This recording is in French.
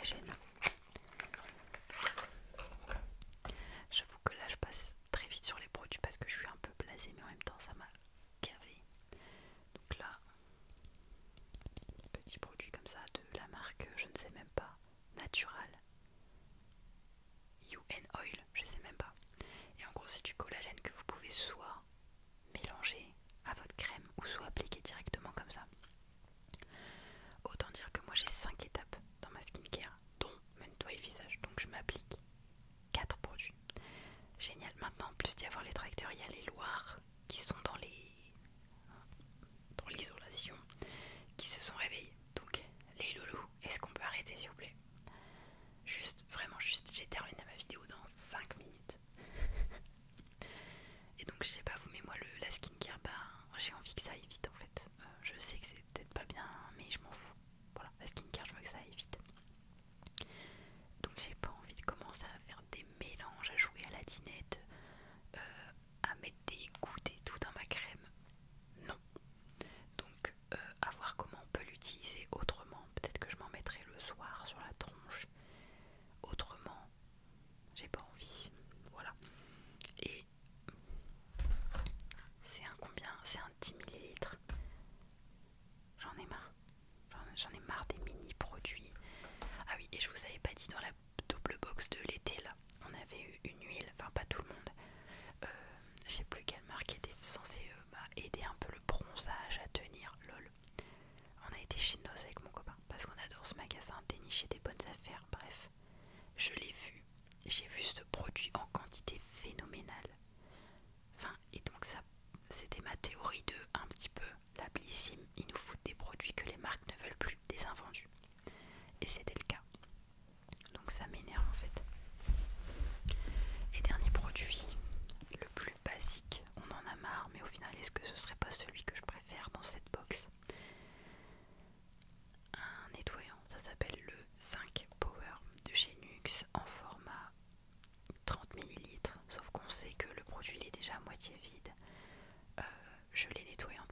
collagène. J'avoue que là je passe très vite sur les produits parce que je suis un peu blasée, mais en même temps ça m'a gavé. Donc là, petit produit comme ça de la marque, je ne sais même pas, Natural UN Oil, je sais même pas. Et en gros c'est du collagène que vous pouvez soit mélanger à votre crème ou soit appliquer directement comme ça. Autant dire que moi j'ai 5 étapes dans ma skincare, dont le nettoyage visage. Donc je m'applique 4 produits. Génial. Maintenant, en plus d'y avoir les tracteurs, il y a les Loirs qui sont dans l'isolation, qui se sont réveillés. Donc les loulous, est-ce qu'on peut arrêter s'il vous plaît? Juste, vraiment juste, j'ai terminé ma vidéo dans 5 minutes. Et donc je sais pas vous, mais moi la skincare, bah, j'ai envie que ça aille vite en fait. Je sais que c'est peut-être pas bien, mais je m'en fous. Voilà, la skincare, je veux que ça aille vite. Donc j'ai pas envie de commencer à faire des mélanges, à jouer à la dinette, à mettre des gouttes et tout dans ma crème. Non. Donc à voir comment on peut l'utiliser autrement. Peut-être que je m'en mettrai le soir sur la tronche. Autrement, j'ai pas envie. Voilà. Et c'est un combien? C'est un 10 millilitres. J'en ai marre. J'en ai marre des mini produits. Ah oui, et je vous avais pas dit, dans la double box de l'été là, on avait eu une huile, enfin pas tout le monde. Je sais plus quelle marque était censée aider un peu le bronzage à tenir, lol. On a été chez Noz avec mon copain parce qu'on adore ce magasin, dénicher des bonnes affaires, bref. Je l'ai vu, j'ai vu ce produit en quantité phénoménale. Enfin, et donc ça, c'était ma théorie de un petit peu la Blissim, ils nous foutent des produits que les marques ne veulent plus, des invendus. Et c'était le cas. Donc ça m'énerve en fait. Et dernier produit, le plus basique, on en a marre, mais au final est-ce que ce serait pas celui que je préfère dans cette box? Un nettoyant, ça s'appelle le 5 Power de chez Nuxe en format 30 ml. Sauf qu'on sait que le produit il est déjà à moitié vide. Je l'ai nettoyant